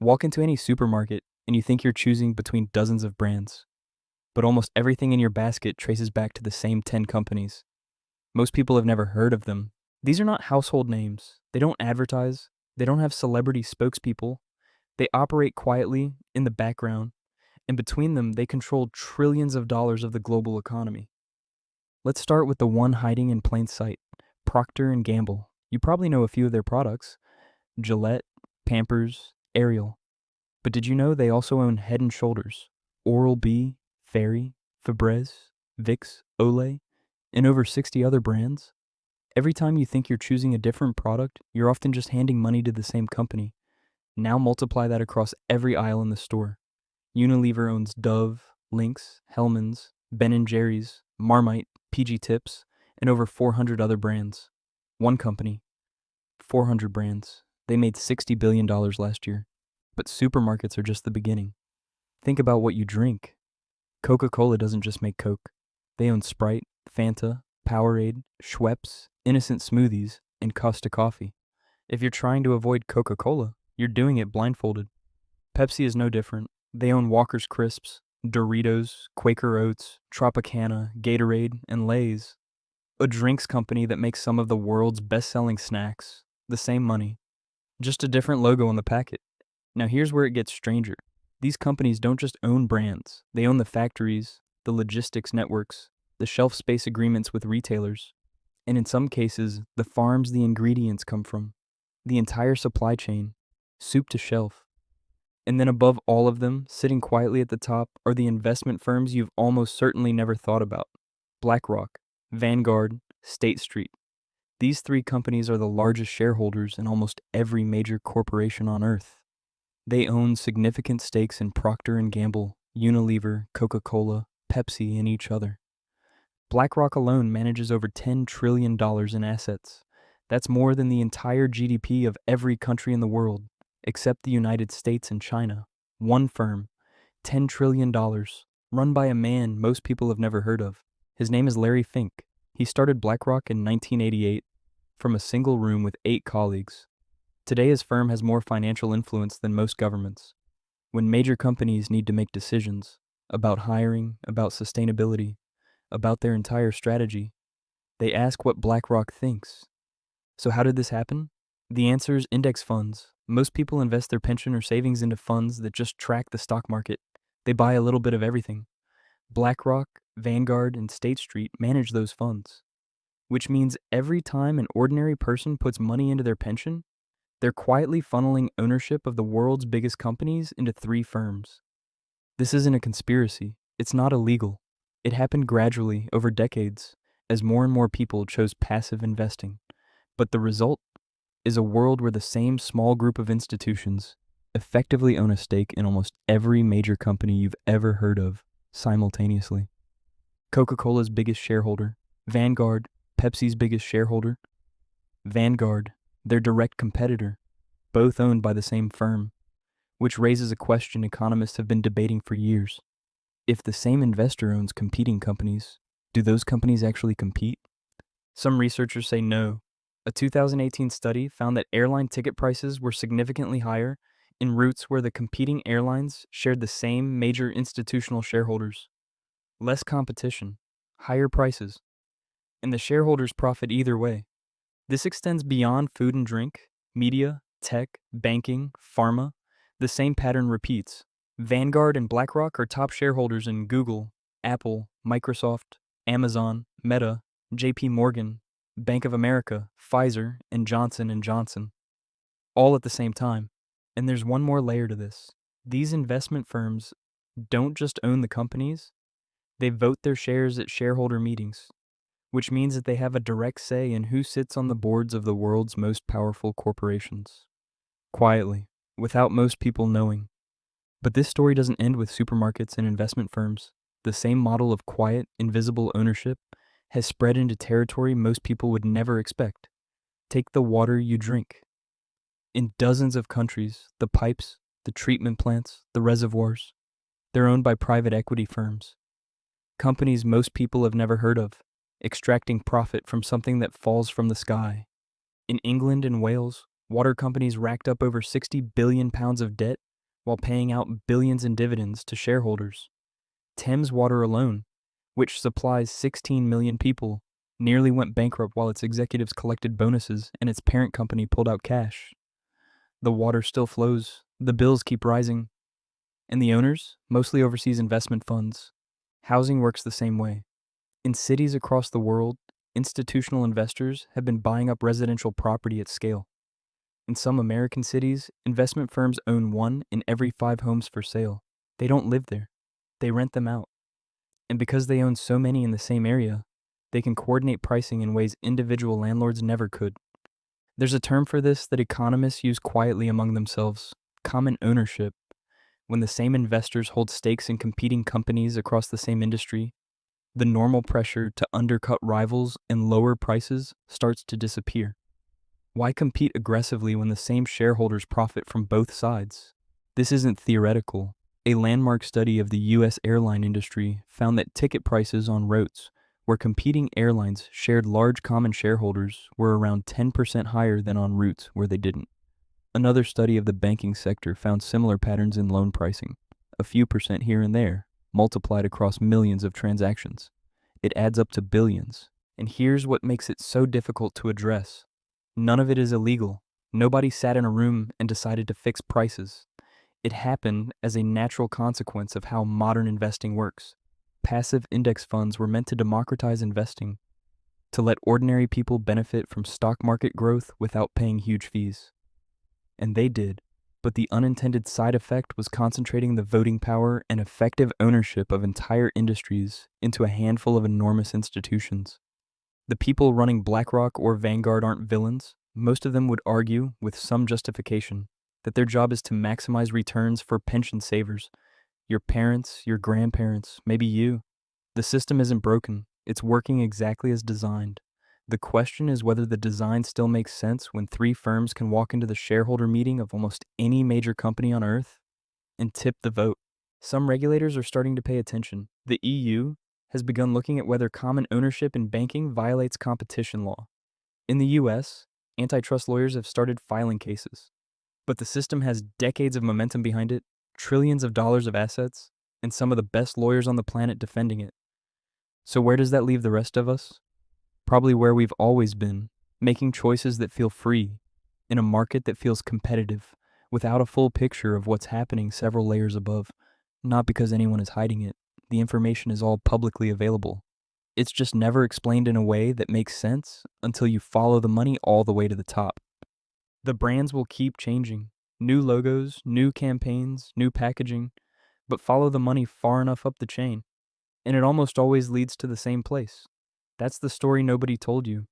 Walk into any supermarket and you think you're choosing between dozens of brands, but almost everything in your basket traces back to the same 10 companies. Most people have never heard of them. These are not household names. They don't advertise. They don't have celebrity spokespeople. They operate quietly in the background, and between them, they control trillions of dollars of the global economy. Let's start with the one hiding in plain sight, Procter and Gamble. You probably know a few of their products: Gillette, Pampers, Ariel. But did you know they also own Head & Shoulders, Oral-B, Fairy, Febreze, Vicks, Olay, and over 60 other brands? Every time you think you're choosing a different product, you're often just handing money to the same company. Now multiply that across every aisle in the store. Unilever owns Dove, Lynx, Hellmann's, Ben & Jerry's, Marmite, PG Tips, and over 400 other brands. One company, 400 brands. They made $60 billion last year. But supermarkets are just the beginning. Think about what you drink. Coca-Cola doesn't just make Coke. They own Sprite, Fanta, Powerade, Schweppes, Innocent Smoothies, and Costa Coffee. If you're trying to avoid Coca-Cola, you're doing it blindfolded. Pepsi is no different. They own Walker's Crisps, Doritos, Quaker Oats, Tropicana, Gatorade, and Lay's. A drinks company that makes some of the world's best-selling snacks. The same money. Just a different logo on the packet. Now here's where it gets stranger. These companies don't just own brands. They own the factories, the logistics networks, the shelf space agreements with retailers, and in some cases, the farms the ingredients come from. The entire supply chain, soup to shelf. And then above all of them, sitting quietly at the top, are the investment firms you've almost certainly never thought about. BlackRock, Vanguard, State Street. These three companies are the largest shareholders in almost every major corporation on Earth. They own significant stakes in Procter & Gamble, Unilever, Coca-Cola, Pepsi, and each other. BlackRock alone manages over $10 trillion in assets. That's more than the entire GDP of every country in the world, except the United States and China. One firm, $10 trillion, run by a man most people have never heard of. His name is Larry Fink. He started BlackRock in 1988 from a single room with 8 colleagues. Today, his firm has more financial influence than most governments. When major companies need to make decisions about hiring, about sustainability, about their entire strategy, they ask what BlackRock thinks. So how did this happen? The answer is index funds. Most people invest their pension or savings into funds that just track the stock market. They buy a little bit of everything. BlackRock, Vanguard, and State Street manage those funds, which means every time an ordinary person puts money into their pension, they're quietly funneling ownership of the world's biggest companies into 3 firms. This isn't a conspiracy. It's not illegal. It happened gradually over decades as more and more people chose passive investing. But the result is a world where the same small group of institutions effectively own a stake in almost every major company you've ever heard of simultaneously. Coca-Cola's biggest shareholder, Vanguard, Pepsi's biggest shareholder, Vanguard, their direct competitor, both owned by the same firm, which raises a question economists have been debating for years. If the same investor owns competing companies, do those companies actually compete? Some researchers say no. A 2018 study found that airline ticket prices were significantly higher in routes where the competing airlines shared the same major institutional shareholders. Less competition, higher prices, and the shareholders profit either way. This extends beyond food and drink, media, tech, banking, pharma. The same pattern repeats. Vanguard and BlackRock are top shareholders in Google, Apple, Microsoft, Amazon, Meta, JP Morgan, Bank of America, Pfizer, and Johnson & Johnson, all at the same time. And there's one more layer to this. These investment firms don't just own the companies, they vote their shares at shareholder meetings, which means that they have a direct say in who sits on the boards of the world's most powerful corporations. Quietly, without most people knowing. But this story doesn't end with supermarkets and investment firms. The same model of quiet, invisible ownership has spread into territory most people would never expect. Take the water you drink. In dozens of countries, the pipes, the treatment plants, the reservoirs, they're owned by private equity firms. Companies most people have never heard of, extracting profit from something that falls from the sky. In England and Wales, water companies racked up over 60 billion pounds of debt while paying out billions in dividends to shareholders. Thames Water alone, which supplies 16 million people, nearly went bankrupt while its executives collected bonuses and its parent company pulled out cash. The water still flows, the bills keep rising, and the owners, mostly overseas investment funds. Housing works the same way. In cities across the world, institutional investors have been buying up residential property at scale. In some American cities, investment firms own 1 in every 5 homes for sale. They don't live there. They rent them out. And because they own so many in the same area, they can coordinate pricing in ways individual landlords never could. There's a term for this that economists use quietly among themselves: common ownership. When the same investors hold stakes in competing companies across the same industry, the normal pressure to undercut rivals and lower prices starts to disappear. Why compete aggressively when the same shareholders profit from both sides? This isn't theoretical. A landmark study of the U.S. airline industry found that ticket prices on routes where competing airlines shared large common shareholders were around 10% higher than on routes where they didn't. Another study of the banking sector found similar patterns in loan pricing, a few percent here and there, multiplied across millions of transactions. It adds up to billions. And here's what makes it so difficult to address. None of it is illegal. Nobody sat in a room and decided to fix prices. It happened as a natural consequence of how modern investing works. Passive index funds were meant to democratize investing, to let ordinary people benefit from stock market growth without paying huge fees. And they did, but the unintended side effect was concentrating the voting power and effective ownership of entire industries into a handful of enormous institutions. The people running BlackRock or Vanguard aren't villains. Most of them would argue, with some justification, that their job is to maximize returns for pension savers. Your parents, your grandparents, maybe you. The system isn't broken. It's working exactly as designed. The question is whether the design still makes sense when 3 firms can walk into the shareholder meeting of almost any major company on Earth and tip the vote. Some regulators are starting to pay attention. The EU has begun looking at whether common ownership in banking violates competition law. In the US, antitrust lawyers have started filing cases. But the system has decades of momentum behind it, trillions of dollars of assets, and some of the best lawyers on the planet defending it. So where does that leave the rest of us? Probably where we've always been, making choices that feel free, in a market that feels competitive, without a full picture of what's happening several layers above. Not because anyone is hiding it. The information is all publicly available. It's just never explained in a way that makes sense until you follow the money all the way to the top. The brands will keep changing. New logos, new campaigns, new packaging, but follow the money far enough up the chain, and it almost always leads to the same place. That's the story nobody told you.